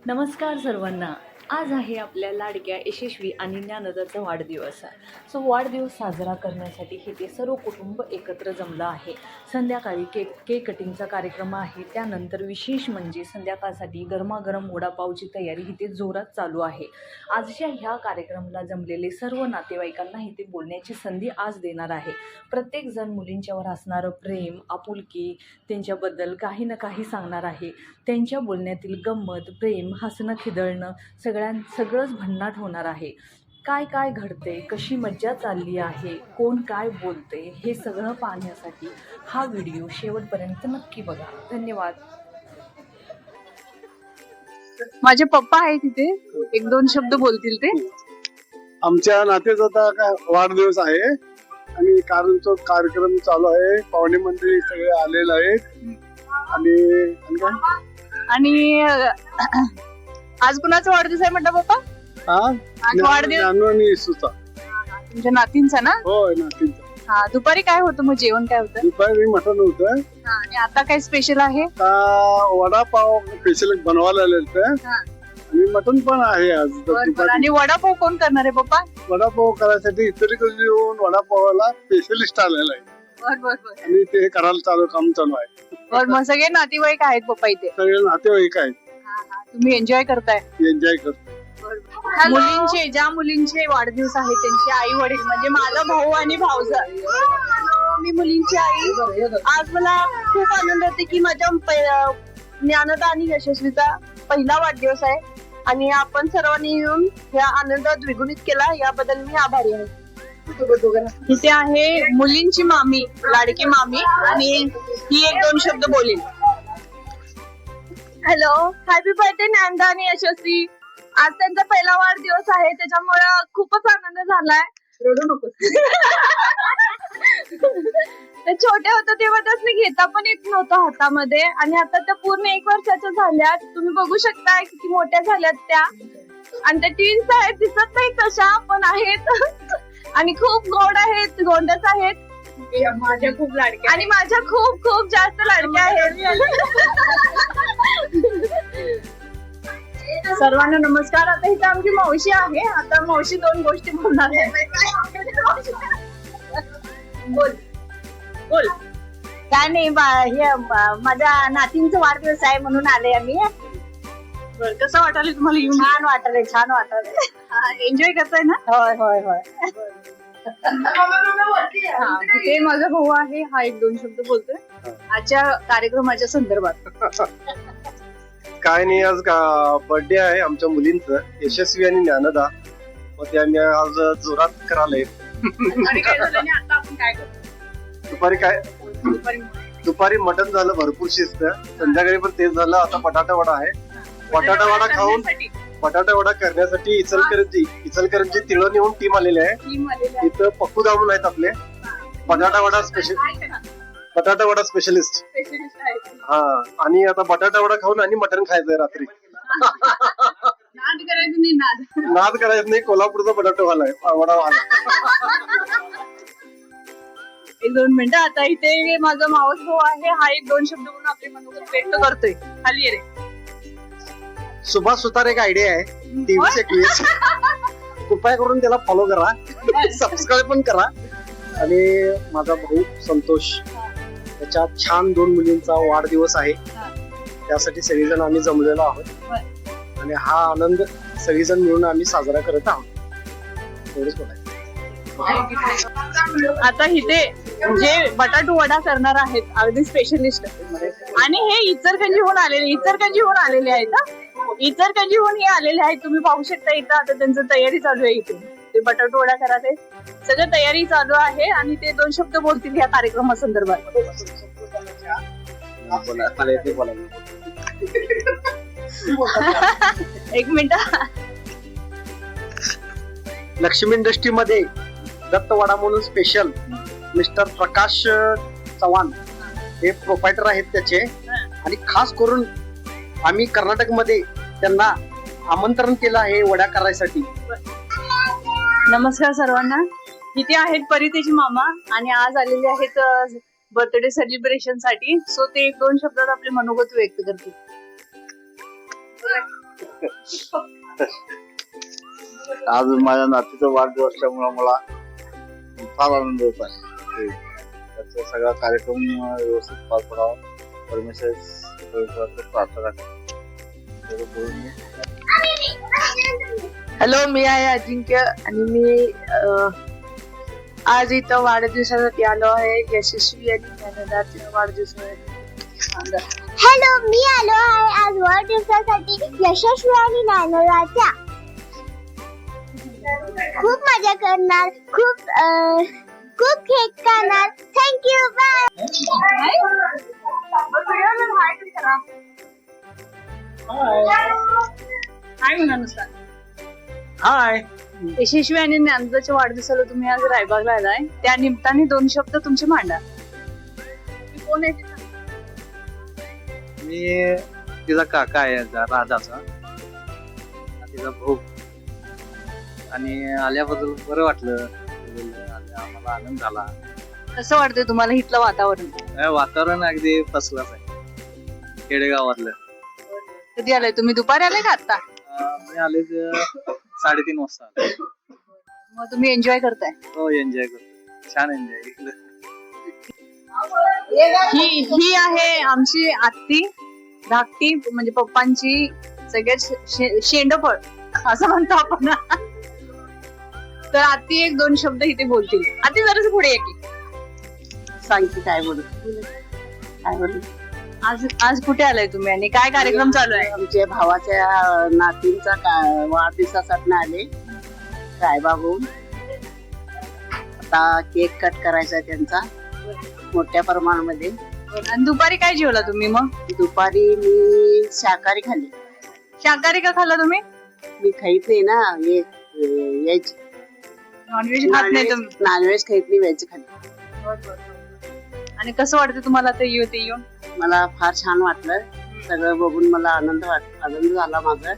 नमस्कार सर्वांना. आज आहे आपल्या लाडक्या यशस्वी आणि ज्ञानदाचा वाढदिवस. सो वाढदिवस साजरा करण्यासाठी हे ते सर्व कुटुंब एकत्र जमलं आहे. संध्याकाळी केक कटिंगचा कार्यक्रम आहे. त्यानंतर विशेष म्हणजे संध्याकाळसाठी गरमागरम वडापावची तयारी इथे जोरात चालू आहे. आजच्या ह्या कार्यक्रमाला जमलेले सर्व नातेवाईकांना इथे बोलण्याची संधी आज देणार आहे. प्रत्येकजण मुलींच्यावर असणारं प्रेम, आपुलकी, त्यांच्याबद्दल काही ना काही सांगणार आहे. त्यांच्या बोलण्यातील गंमत, प्रेम, हसणं, खिदळणं सगळंच भन्नाट होणार आहे. काय काय घडते, कशी मज्जा चालली आहे, कोण काय बोलते, हे सगळं पाहण्यासाठी हा व्हिडिओ शेवटपर्यंत नक्की बघा. धन्यवाद. माझे पप्पा आहे तिथे, एक दोन शब्द बोलतील ते. आमच्या नातेचा आता काय वाढदिवस आहे आणि तो कार्यक्रम चालू आहे. पाहुणे मंडळी सगळे आलेले आहेत आणि आणि आज कुणाचा वाढदिवस आहे म्हटलं पप्पा? आज वाढदिवस तुमच्या नातींचा ना? होय, नातींचा. हा, दुपारी काय होतं मग, जेवण काय होतं? दुपारी मटण होतं. आणि आता काय स्पेशल आहे? वडापाव स्पेशल बनवायला आले आणि मटण पण आहे आज दुपारी. आणि वडापाव कोण करणार आहे पप्पा? वडापाव करायसाठी इतर येऊन वडापावाला स्पेशलिस्ट आलेला आहे आणि ते करायला काम चालू आहे. मग सगळे नातेवाईक आहेत पप्पा इथे? सगळे नातेवाईक आहेत. तुम्ही एन्जॉय करताय? एन्जॉय करतो. ज्या मुलींचे वाढदिवस आहे त्यांचे आई वडील म्हणजे माझा भाऊ आणि भाऊजा. मी मुलींची आई. आज मला खूप आनंद होते की माझ्या ज्ञानदा आणि यशस्वीचा पहिला वाढदिवस आहे आणि आपण सर्वांनी येऊन या आनंदात द्विगुणित केला, याबद्दल मी आभारी आहे. इथे आहे मुलींची मामी, लाडकी मामी, आणि ही एक दोन शब्द बोलेल. हॅलो, हॅपी बर्थडे ज्ञानदा आणि यशस्वी. आज त्यांचा पहिला वाढदिवस आहे, त्याच्यामुळे खूपच आनंद झालाय. रडू नको. ते छोटे होते तेव्हा त्यासनी घेता पण येत नव्हतं हातामध्ये, आणि आता त्या पूर्ण 1 वर्षाच्या झाल्यात. तुम्ही बघू शकता किती मोठ्या झाल्यात त्या. आणि त्या ट्विन्स आहेत, दिसत नाही तशा पण आहेत आणि खूप गोड आहेत, गोंडस आहेत. माझ्या खूप लाडक्या आणि माझ्या खूप खूप जास्त लाडक्या आहेत. सर्वांना नमस्कार. आता इथे आमची मावशी आहे. आता मावशी 2 गोष्टी बोलणार आहे. बोल बोल. काय नाही, हे माझ्या नातींचा वाढदिवस आहे म्हणून आले आम्ही. कसं वाटायला तुम्हाला येऊन? छान वाटलंय. एन्जॉय करताय ना? होय होय होय. तिथे माझा भाऊ आहे, हा 1-2 शब्द बोलतोय आजच्या कार्यक्रमाच्या संदर्भात. काय नाही, आज बर्थडे आहे आमच्या मुलींचं, यशस्वी आणि ज्ञानदा. मग ते आम्ही आज जोरात करायला. आणि काय झालं नाही, आता आपण काय करतो? दुपारी मटण झालं भरपूर शिस्त. संध्याकाळी पण तेच झालं. आता बटाटा वडा आहे. बटाटा वडा खाऊन बटाटा वडा करण्यासाठी इचलकरंजी तिळं नेऊन टीम आलेली आहे. इथं पप्पू दामून आहेत आपले बटाटा वडा स्पेशलिस्ट. हा, आणि आता बटाटा वडा खाऊन आणि मटण खायचंय रात्री. नाद करायचं नाही, कोल्हापूरचा बटाटा वडा वाला. 1-2 मिनिटं. आता इथे माझा मावस भाऊ आहे, हा 1-2 शब्द बोलून आपले मनोगत व्यक्त करतोय. खाली ये रे. सुभाष सुतार एक आयडिया आहे, 23-21. कृपया करून त्याला फॉलो करा, सबस्क्राईब पण करा. आणि माझा भाऊ संतोष, त्याच्यात छान 2 मुलींचा वाढदिवस आहे. त्यासाठी सगळेजण आम्ही जमलेलो आहोत आणि हा आनंद सगळेजण मिळून आम्ही साजरा करत आहोत. एवढंच बोलायचं. आता इथे जे बटाटू वडा करणार आहेत अगदी स्पेशलिस्ट, आणि हे इचलकरंजीहून आलेले आहेत. इचलकरंजीहून हे आलेले आहेत. तुम्ही पाहू शकता इथं आता त्यांची तयारी चालू आहे. इथे ते बटाटू वडा करायचे सगळं तयारी चालू आहे आणि ते 2 शब्द बोलतील या कार्यक्रमासंदर्भात. एक मिनिट. लक्ष्मी इंडस्ट्री मध्ये दत्तवाडा म्हणून स्पेशल मिस्टर प्रकाश चव्हाण हे प्रोपायटर आहेत त्याचे, आणि खास करून आम्ही कर्नाटक मध्ये त्यांना आमंत्रण केलं आहे वड्या करायसाठी. नमस्कार सर्वांना. इथे आहेत परितेची मामा आणि आज आलेले आहेत बर्थडे सेलिब्रेशन साठी. सो ते 1-2 शब्दात आपले मनोगत व्यक्त करतील. आज माझ्या नातीचा वाढदिवस असल्यामुळे मला फार आनंद होत आहे. त्याचा सगळा कार्यक्रम व्यवस्थित पार पडावा परमेश्वर प्रार्थना करतो. हॅलो, मी आहे अजिंक्य आणि मी आज इथं वाढदिवसासाठी आलो आहे. यशस्वी आणि ज्ञानदाच्या वाढदिवसासाठी. हॅलो, मी आलो आहे आज वाढदिवसासाठी यशस्वी आणि ज्ञानदाच्या. खूप मजा करणार, खूप केक खाणार. Thank you, bye. काय म्हणा नुसता. हाय. यशस्वी आणि ज्ञानदाच्या वाढदिवसाला तुम्ही आज रायबागला आलाय, त्या निमित्ताने 2 शब्द तुमचे मांडा. तुम्ही कोण आहे ते सांगा. मी तिचा काका आहे राधाचा, तिचा भाऊ. आणि आल्याबद्दल बरं वाटलं, आम्हाला आनंद झाला. कसं वाटतंय तुम्हाला इथलं वातावरण? वातावरण अगदी फसलंच आहे खेडेगावातलं. कधी आलाय तुम्ही? दुपारी आलाय का आता? मी आले 3:30 वाजता आले. मग तुम्ही एन्जॉय करताय? हो, एन्जॉय करतो, छान एन्जॉय केलं. ही आहे आमची आत्ती धाकटी, म्हणजे पप्पांची सगळ्यात शेंडफळ असं म्हणतो आपण. तर आत्ती 1-2 शब्द इथे बोलतील. आत्ती जरासं पुढे ये की. सांगते काय बोलू. आज कुठे आलाय तुम्ही आणि काय कार्यक्रम चालू आहे? आमच्या भावाच्या नातींचा वाढदिवसासाठी आले रायबागहून. आता केक कट करायचा आहे त्यांचा मोठ्या प्रमाणामध्ये. आणि दुपारी काय जेवला तुम्ही? मग दुपारी मी शाकाहारी खाल्ली. शाकाहारी का खाल्ला तुम्ही? मी खाईत नाही ना, व्हेज. नॉनव्हेज खात नाही तुम्ही? नॉनव्हेज खाईत नाही, व्हेज खाल्ली. आणि कसं वाटतं तुम्हाला ते येऊन? मला फार छान वाटलं. सगळं बघून मला आनंद झाला माझा.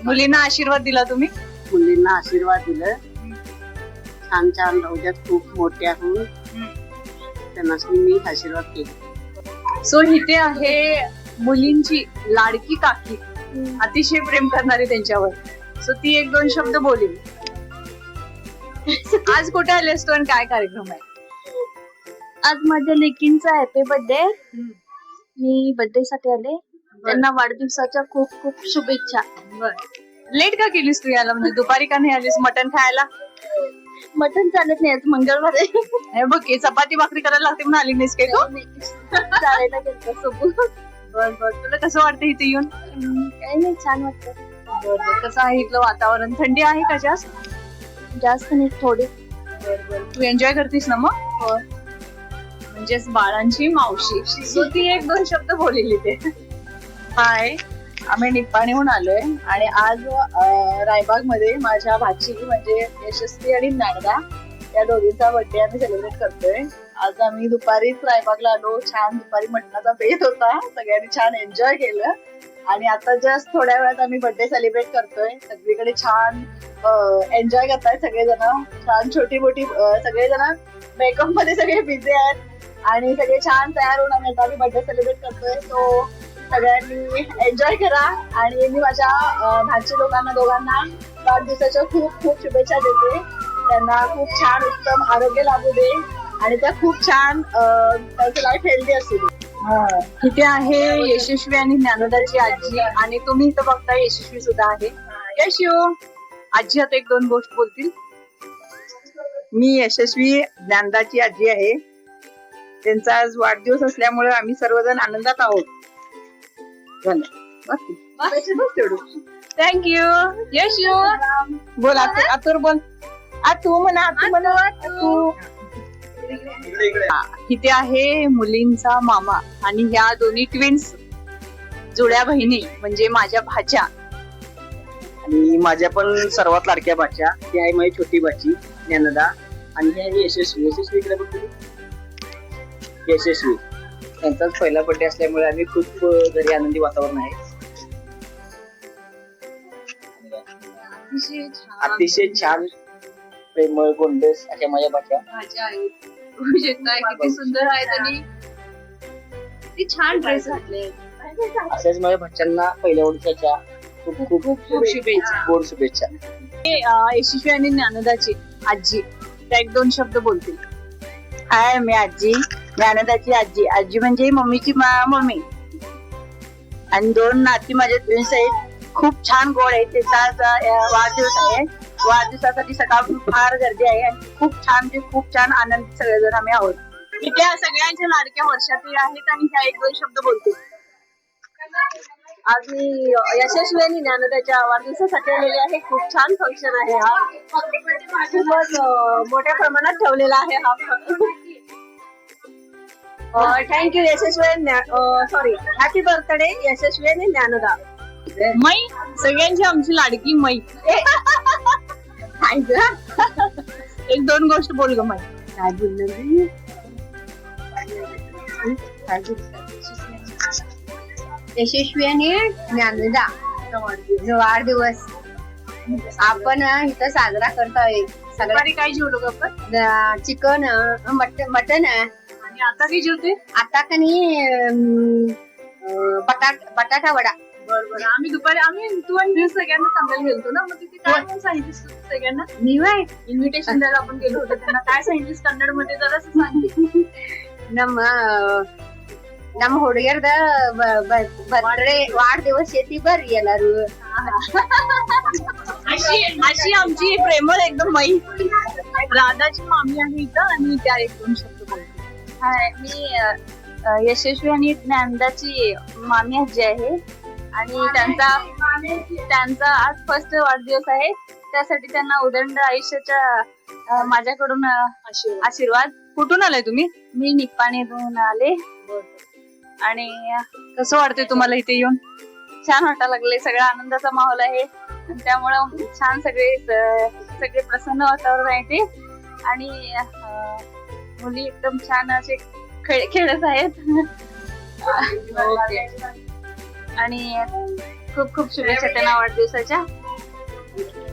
मुलींना आशीर्वाद दिला तुम्ही? मुलींना आशीर्वाद दिलं. छान छान राहू द्यात, खूप मोठ्या होऊन त्यांना मी आशीर्वाद केला. सो इथे आहे मुलींची लाडकी काकी, अतिशय प्रेम करणारी त्यांच्यावर. सो ती 1-2 शब्द बोलेल. आज कुठे आलेस तू आणि काय कार्यक्रम आहे? आज माझ्या लेकींचा हॅपी बर्थडे. मी बर्थडे साठी आले. त्यांना वाढदिवसाच्या खूप खूप शुभेच्छा. लेट का केलीस तू याला? म्हणजे दुपारी का नाही आलीस मटण खायला? मटण चालत नाही, आज मंगळवार आहे. हे बघ, हे चपाती भाकरी करायला लागते म्हणून आली नाहीस काय तू? चालायला गेलतो सोबत. तुला कसं वाटतं इथे येऊन? काही नाही, छान वाटतं. कसं आहे इथलं वातावरण? थंडी आहे का जास्त? जास्त नाही, थोडी. तू एन्जॉय करतीस ना मग? म्हणजेच बाळांची मावशी. सो ती 1-2 शब्द बोललेली ते. हाय, आम्ही निप्पाणीहून आलोय आणि आज रायबाग मध्ये माझ्या भाची म्हणजे यशस्वी आणि ज्ञानदा या दोघींचा बर्थडे आम्ही सेलिब्रेट करतोय. आज आम्ही दुपारीच रायबागला आलो. छान दुपारी मटणाचा बेत होता, सगळ्यांनी छान एन्जॉय केलं. आणि आता जस्ट थोड्या वेळात आम्ही बर्थडे सेलिब्रेट करतोय. सगळीकडे छान एन्जॉय करताय सगळेजण. छान छोटी मोठी सगळेजण मेकअप मध्ये सगळे बिझी आहेत आणि सगळे छान तयार होऊन आम्ही बर्थडे सेलिब्रेट करतोय. सो सगळ्यांनी एन्जॉय करा. आणि मी माझ्या भाची दोघांना वाढदिवसाच्या खूप खूप शुभेच्छा देते. त्यांना खूप छान उत्तम आरोग्य लाभू दे आणि त्या खूप छान त्यांचं लाईफ हेल्दी असू दे. इथे आहे यशस्वी आणि ज्ञानदाची आजी आणि तुम्ही इथं बघता यशस्वी सुद्धा आहे. यशू, आजी आता 1-2 गोष्ट बोलतील. मी यशस्वी ज्ञानदाची आजी आहे. त्यांचा आज वाढदिवस असल्यामुळे आम्ही सर्वजण आनंदात आहोत. थँक्यू. यशू बोल आतुर बोल. तू म्हणा. इथे आहे मुलींचा मामा आणि ह्या दोन्ही ट्विन्स जुळ्या बहिणी म्हणजे माझ्या भाच्या. आणि माझ्या पण सर्वात लाडक्या भाच्या, ती आहे माझी छोटी भाची ज्ञानदा. आणि ही आहे यशस्वी. इकडे बघ तुम्ही. यशस्वी त्यांचाच पहिला बर्थडे असल्यामुळे आम्ही खूप घरी आनंदी वातावरण आहे. अतिशय छान प्रेमळ गोंडस अशा माझ्या भाच्या. भाच्या आहेत. बघू शकताय किती सुंदर आहेत आणि किती छान ड्रेस घातले. असेच माझ्या भाच्यांना पहिल्या वर्षाच्या खूप खूप खूप खूप शुभेच्छा. गोड शुभेच्छा. यशस्वी आणि ज्ञानदाची आजी त्या 1-2 शब्द बोलतील. हाय, मी आजी, ज्ञानदाची आजी. आजी म्हणजे मम्मीची मम्मी. आणि 2 नाती माझे ट्विन्स आहेत. खूप छान गोड आहे. त्याचा आज, वाढदिवस आहे. वाढदिवसासाठी सकाळ फार गर्दी आहे आणि खूप छान म्हणजे खूप छान आनंद सगळेजण आम्ही आहोत. इथे सगळ्यांच्या लाडक्या वर्षातील आहेत आणि ह्या 1-2 शब्द बोलतील. आज मी यशस्वी आणि ज्ञानदाच्या वाढदिवसासाठी आलेले आहे. खूप छान फंक्शन आहे हा. खूपच मोठ्या प्रमाणात ठेवलेला आहे हा. थँक्यू यशस्वी. सॉरी, हॅपी बर्थडे यशस्वी आणि ज्ञानदा. मै सगळ्यांची आमची लाडकी मै. 1-2 गोष्ट बोल ग मै. काय बोलणार यशस्वी आणि ज्ञानदा वाढदिवस आपण इथं साजरा करतोय. सकाळी काय जेवलो ग आपण? Chicken, mutton. आणि आता काय जेवते? आता कनी बटाटा वडा. बरोबर. आम्ही दुपारी तू आणि मी सगळ्यांना सांगायला गेलतो ना, मग तिथे काय म्हणून सांगितलीस तू सगळ्यांना? मी वय इन्व्हिटेशन द्यायला आपण गेलो होतो. त्यांना काय सांगितलीस कन्नड मध्ये जरा सांगितली. ನಮ್ಮ ಹುಡುಗಿಯರ್ದ ಬರ್ತ್ಡೇ वाढदिवस येते ಬರ್ರಿ ಎಲ್ಲಾರು. अशी आमची प्रेमळ एकदम मै. राधाची मामी आहे इथं आणि त्या 1-2 शब्द बोलते. हाय, मी यशस्वी आणि ज्ञानदाची मामी आजी आहे आणि त्यांचा आज फर्स्ट वाढदिवस आहे. त्यासाठी त्यांना उदंड आयुष्याच्या माझ्याकडून आशीर्वाद. कुठून आलाय तुम्ही? मी निप्पाणीतून आले आणि कसं वाटतंय तुम्हाला इथे येऊन? छान वाटायला लागले. सगळा आनंदाचा माहोल आहे आणि त्यामुळं छान सगळे प्रसन्न वातावरण आहे ते. आणि मुली एकदम छान असे खेळत आहेत. आणि खूप खूप शुभेच्छा त्यांना वाढदिवसाच्या.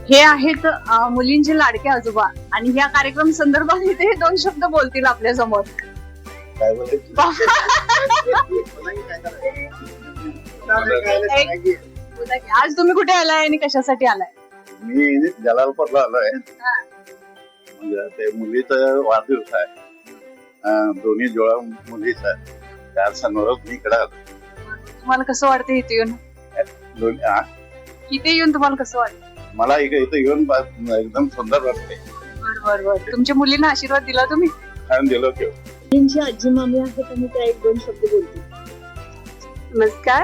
हे आहेत मुलींचे लाडके आजोबा आणि या कार्यक्रम संदर्भात इथे 2 शब्द बोलतील आपल्या समोर. काय बोलायचं? आज तुम्ही कुठे आलाय आणि कशासाठी आलाय? मी जलालपूरला आलोय. म्हणजे ते मुलीचा वाढदिवस आहे. दोन्ही जोडा मुलीच आहे. त्या सणवारात मी इकडे आलो. तुम्हाला कसं वाटतं इथे येऊन? इथे येऊन तुम्हाला कसं वाटतं? मला इथे येऊन एकदम सुंदर वाटते. बरोबर. तुमच्या मुलींना आशीर्वाद दिला तुम्ही? छान दिलं की. त्यांची आजी मामी आहेत आणि त्या 1-2 शब्द बोलतील. नमस्कार.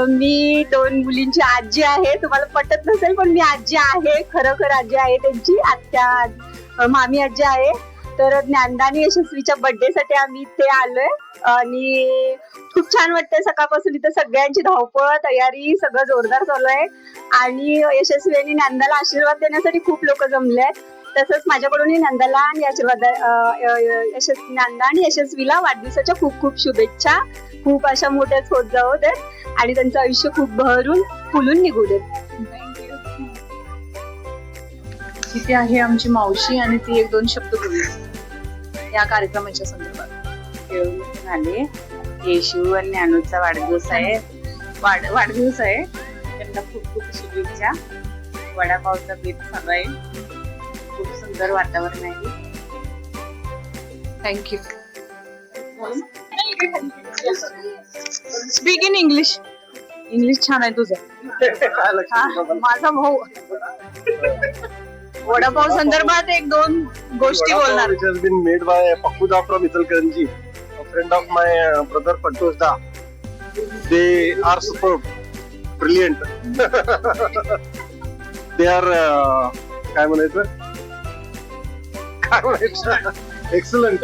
मी 2 मुलींची आजी आहे. तुम्हाला पटत नसेल पण मी आजी आहे. खरोखर आजी आहे त्यांची. आत्या मामी आजी आहे. तर ज्ञानदा आणि यशस्वीच्या बर्थडे साठी आम्ही इथे आलोय आणि खूप छान वाटतंय. सकाळपासून इथं सगळ्यांची धावपळ तयारी सगळं जोरदार चालू आहे आणि यशस्वी आणि ज्ञानदाला आशीर्वाद देण्यासाठी खूप लोक जमले आहेत. तसंच माझ्याकडून नंदाला आणि ज्ञानदा आणि यशस्वीला वाढदिवसाच्या खूप खूप शुभेच्छा. खूप अशा मोठ्याच होत जाऊ देत आणि त्यांचं आयुष्य खूप भरून फुलून निघू देत. इथे आहे आमची मावशी आणि ती 1-2 शब्द बोलली या कार्यक्रमाच्या संदर्भात. आले. येशू आणि ज्ञानूचा वाढदिवस आहे. वाढदिवस आहे. त्यांना खूप खूप शुभेच्छा. वडापावचा बेत चालू आहे. खूप सुंदर वातावरण आहे. Thank you. Speak in English. English छान आहे तुझं. माझा भाऊ वडापाव संदर्भात 1-2 गोष्टी बोलणार. Which has been made by Pakuda from Italkaranji, a friend of my brother Pantosh Da. They are superb, brilliant. They are काय म्हणायचं एक्सलंट.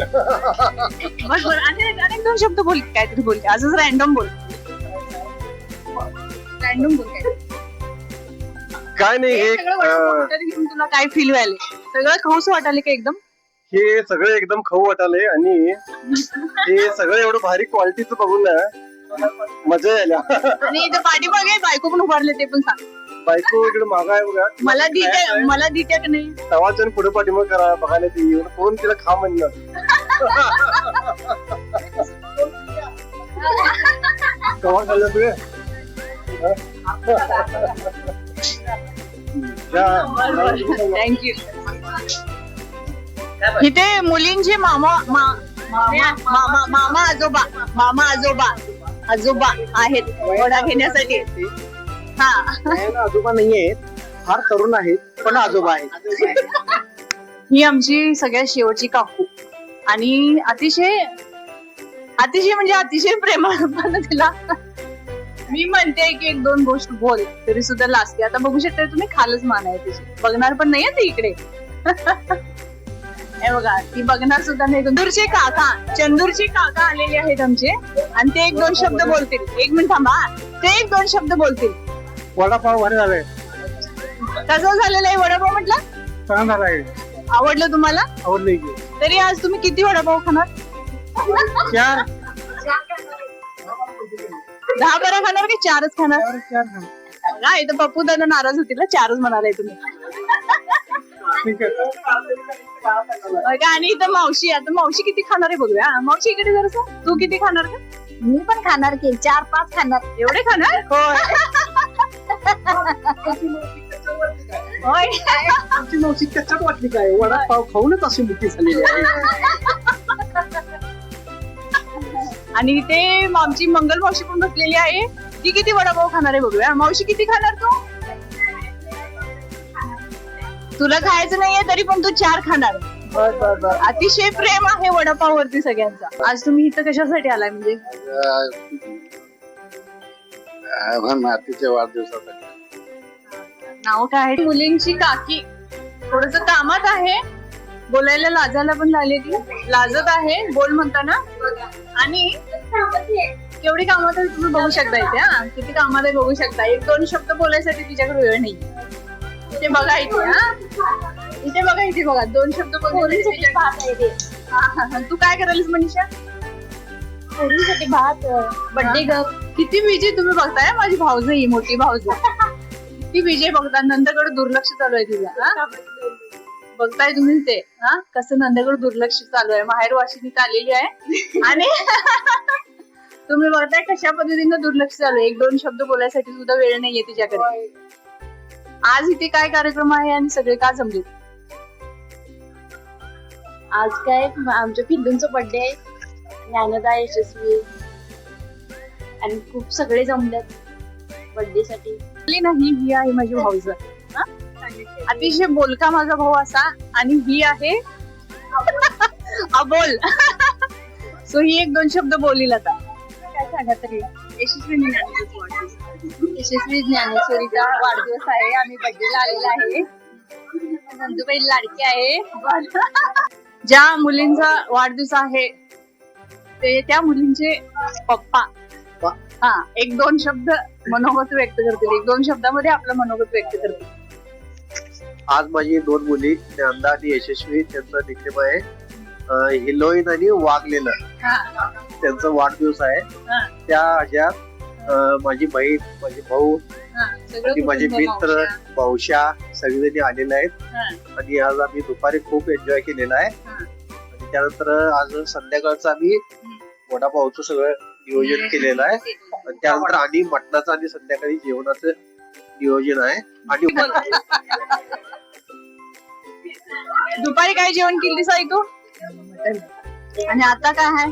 बरोबर. आणि 2 शब्द बोल. काहीतरी बोल. आजच रॅन्डम बोल. रॅन्डम बोल. काय नाही हे घेऊन तुला काय फील व्हायला? सगळं खाऊस वाटायला का एकदम? हे सगळे एकदम खाऊ वाटाले आणि हे सगळं एवढं भारी क्वालिटीचं बघून ना मजा यायला. आणि इथं पाठीमागे बायको पण उभारले ते पण सांग. बायको इकडे मागा आहे बघा. मला दित्या का नाही? तवाजन पुढे पाठीमाग करा बघायला ती एवढं कोण तिला खा म्हणलं. तवा खाल्लं तुझे थँक्यू. इथे मुलींचे मामा आजोबा आहेत वडा घेण्यासाठी. हा, आजोबा नाहीयेत, फार तरुण आहेत पण आजोबा आहेत. ही आमची सगळ्यात शेवटची काकू आणि अतिशय म्हणजे अतिशय प्रेमळपणे तिला मी म्हणते की 1-2 गोष्ट बोल तरी सुद्धा लाजते. आता बघू शकता तुम्ही, खालच मान आहे तिची, बघणार पण नाहीये ती इकडे. हे बघा, ती बघणार सुद्धा नाही. चंदूरचे काका आलेले आहेत आमचे आणि ते 1-2 शब्द बोलतील. 1 मिनिट थांबा, ते 1-2 शब्द बोलतील. वडापाव भारी झालाय, कसं झालेलं आहे वडापाव म्हटलं? चांगला झालाय, आवडलं तुम्हाला? आवडलं की. तरी आज तुम्ही किती वडापाव खाणार? 4 10 बारा खाणार की 4च खाणार? काय इथं पप्पू दादा नाराज होतील ना, 4च म्हणालाय तुम्ही. आणि इथं मावशी, आता मावशी किती खाणार आहे बघूया. मावशी इकडे जरासं, तू किती खाणार का? मी पण खाणार की 4-5 खाणार. एवढे खाणार? होय. आमची मावशी कच्च्यात वाटली काय, वडापाव खाऊनच अशी मोठी झालेली आहे. आणि इथे आमची मंगल मावशी पण बसलेली आहे. ती किती वडापाव खाणार आहे बघूया. मावशी किती खाणार तू? तुला खायचं नाहीये तरी पण तू 4 खाणार. बर. अतिशय प्रेम आहे वडापाव वरती सगळ्यांचा. आज तुम्ही इथं कशासाठी आलाय म्हणजे? नातीच्या वाढदिवसासाठी. नाव काय आहे? मुलींची काकी थोडस कामात आहे, बोलायला लाजायला पण लागली ती, लाजत आहे बोल म्हणताना. आणि केवढी कामात आहे तुम्ही बघू शकता इथे. हा, किती कामात आहे बघू शकता. 1-2 शब्द बोलायसाठी तिच्याकडे वेळ नाही. इथे बघा, इथे बघा 2 शब्द बोलायसाठी. तू काय करायलीस मनीषा? पोरीसाठी भात, बर्थडे ग. किती विजय तुम्ही बघताय. माझी भाऊज ही मोठी भाऊज किती विजय बघता. नंदकडे दुर्लक्ष चालू आहे तुझं. बघताय तुम्ही ते, हा, कसं नंदकडे दुर्लक्ष चालू आहे. माहेर वाशिनीत आलेली आहे आणि तुम्ही बघताय कशा पद्धतीनं दुर्लक्ष चालू आहे. 1-2 शब्द बोलायसाठी सुद्धा वेळ नाहीये तिच्याकडे. आज इथे काय कार्यक्रम आहे आणि सगळे का जमले? आज काय आमच्या पिल्लूंचा बर्थडे आहे, ज्ञानदा, यशस्वी आणि खूप सगळे जमल्यात बर्थडे साठी. नाही, ही आहे माझी भाऊज. अतिशय बोलका माझा भाऊ असा, आणि ही आहे अबोल. सो ही 1-2 शब्द बोलील. आता काय सांगा तरी. यशस्वी ज्ञानेश्वरीचा वाढदिवस आहे, आम्ही बर्थडेला आलेला आहे. नंदूबाई लाडकी आहे. ज्या मुलींचा वाढदिवस आहे ते त्या मुलींचे पप्पा, हा, 1-2 शब्द मनोगत व्यक्त करतील. 1-2 शब्दामध्ये आपलं मनोगत व्यक्त करतील. आज माझी 2 मुली, ज्ञानदा आणि यशस्वी, त्यांचा निकनेम आहे हिलोईन आणि वागलेलं. त्यांचा वाढदिवस आहे. त्या ह्याच्यात माझी बहीण, माझे भाऊ आणि माझे मित्र, भाऊशा सगळेजणी आलेले आहेत. आणि आज आम्ही दुपारी खूप एन्जॉय केलेला आहे. आणि त्यानंतर आज संध्याकाळचं आम्ही वडापावचं सगळं नियोजन केलेलं आहे. आणि त्यानंतर आणि मटणाचं आणि संध्याकाळी जेवणाचं नियोजन आहे. आणि दुपारी काय जेवण केली साई तू? आणि आता काय आहे?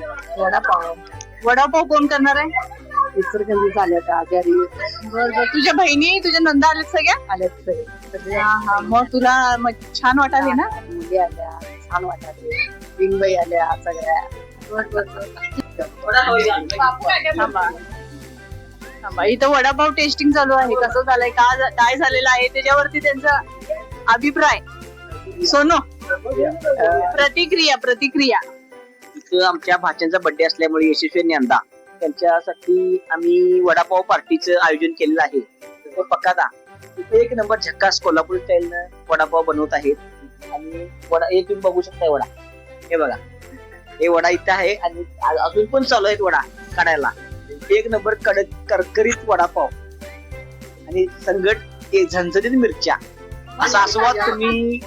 वडापाव कोण करणार आहे? बरं. तुझ्या बहिणी, तुझ्या नंदा आल्यात सगळ्या? मग तुला छान वाटाले ना? मुली आल्या, छान वाटाले. विंगबाई आल्या सगळ्या. थांबा, इथं वडापाव टेस्टिंग चालू आहे. कसं झालंय, काय झालेलं आहे त्याच्यावरती त्यांचा अभिप्राय. सोनू, प्रतिक्रिया. इथं आमच्या भाच्यांचा बर्थडे असल्यामुळे यशस्वी ज्ञानदा त्यांच्यासाठी आम्ही वडापाव पार्टीचं आयोजन केलेलं आहे. तो पक्कादा इथे 1 नंबर झक्कास कोल्हापूर स्टाईलनं वडापाव बनवत आहेत. आणि वडा हे तुम्ही बघू शकता. वडा हे बघा, हे वडा इथं आहे आणि अजून पण चालू आहेत वडा काढायला. 1 नंबर करकरीत वडापाव आणि संगट झणझणीत मिरच्या, असा आस्वाद तुम्ही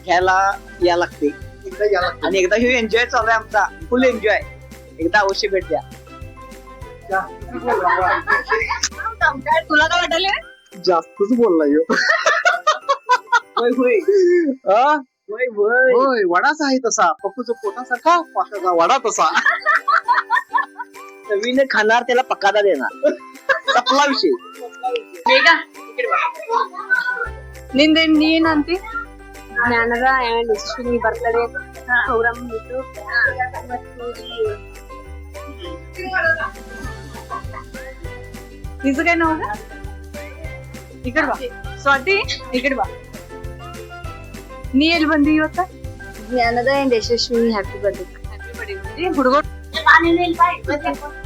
घ्यायला या लागते. आणि एकदा हे एन्जॉय चालू आहे आमचा, फुल एन्जॉय. एकदा अवश्य भेट द्या. तुला काय वाटले? जास्तच बोलला ह्यो. हा? होय वडाच आहे तसा पप्पूचा पोटासारखा पाकाचा वडा तसा. नवीन खाणार त्याला पकादा देणार. संपला विषय. ನಿಂದೇನ್ ಏನಂತಿ ಜ್ಞಾನದ ಅಂಡ್ ಯಶಸ್ವಿನಿ ಬರ್ತಡೇ ಪ್ರೋಗ್ರಾಮ್ ಇತ್ತು तिचं काय नाव आहे? इकडे बा स्वाती इकडे बा ನೀ ಎಲ್ಲಿ ಬಂದಿ ಇವತ್ತ? ಜ್ಞಾನದ ಅಂಡ್ ಯಶಸ್ವಿನಿ ಹ್ಯಾಪಿ ಬರ್ಡೇ. हुडगो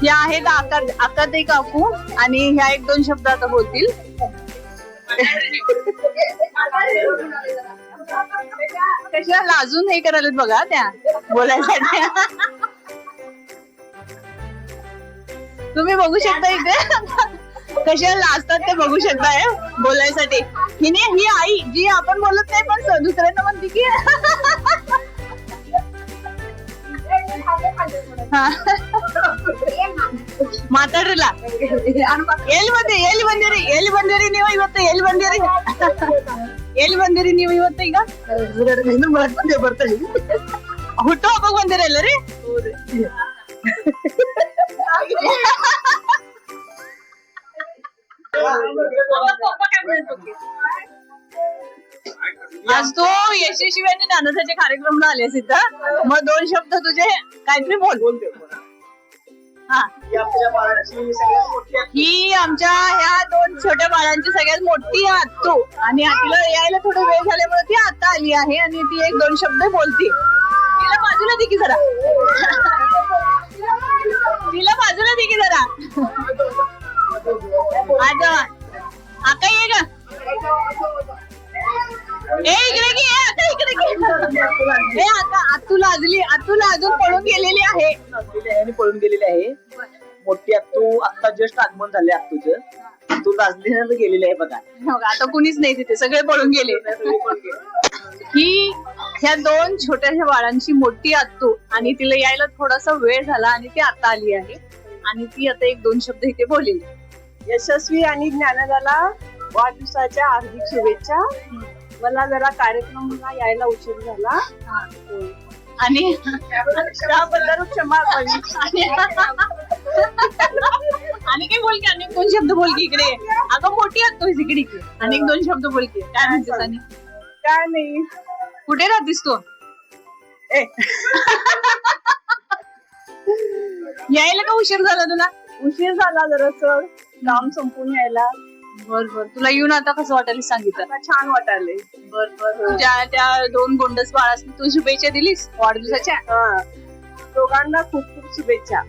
या आहेत आकाताई काकू आणि ह्या एक दोन शब्द आता बोलतील. कशा लाजून हे करायला बघा त्या बोलायसाठी. तुम्ही बघू शकता इथे कशा लाजतात ते बघू शकताय बोलायसाठी. हिने ही आई जी आपण बोलत नाही पण दुसऱ्यांना म्हणते की ಮಾತಾಡ್ರಲ್ಲ ಎಲ್ಲಿ ಬಂದಿರಿ ನೀವು ಇವತ್ತು ಎಲ್ಲಿ ಬಂದಿರಿ ನೀವು ಇವತ್ತು ಈಗ ಬರ್ತಾನೆ ಹುಟ್ಟು ಹಬ್ಬಕ್ ಬಂದಿರಲ್ಲ ರೀ आज तू यशस्वी आणि ज्ञानदाच्या कार्यक्रमला आलेस इथं मग दोन शब्द तुझे काहीतरी बोल. हा ही आमच्या ह्या दोन छोट्या बाळांची सगळ्यात मोठी आत्तू आणि तिला यायला थोडा वेळ झाल्यामुळे ती आता आली आहे आणि ती एक दोन शब्द बोलते. तिला बाजूला दे की जरा आज आता ये का इकडे की आता इकडे की आता आत्तूला अजून पळून गेलेली आहे आणि पळून गेलेली आहे. मोठी आत्तू आता जस्ट आगमन झाले आत्तूचं. आत्तू गाजल्यानंतर गेलेली आहे बघा. आता कुणीच नाही तिथे सगळे पळून गेले. ही ह्या दोन छोट्याशा बाळांची मोठी आत्तू आणि तिला यायला थोडासा वेळ झाला आणि ती आता आली आहे आणि ती आता एक दोन शब्द इथे बोलेल. यशस्वी आणि ज्ञानदाला वाढदिवसाच्या हार्दिक शुभेच्छा. मला जरा कार्यक्रमाला यायला उशीर झाला आणि त्याबद्दल क्षमा असावी. आणि काय बोल की अनेक दोन शब्द बोल की इकडे. अगं मोठी आत्तू इकडे की अनेक दोन शब्द बोल की. काय म्हणतेस आणि काय नाही कुठे राहतेस तू? यायला का उशीर झाला तुला? उशीर झाला जरासं काम संपून यायला. बर तुला येऊन आता कसं वाटायला सांगितलं? आता छान वाटायलंय. तुझ्या त्या दोन गोंडस बाळांनी तू शुभेच्छा दिलीस वाढदिवसाच्या? दोघांना खूप खूप शुभेच्छा.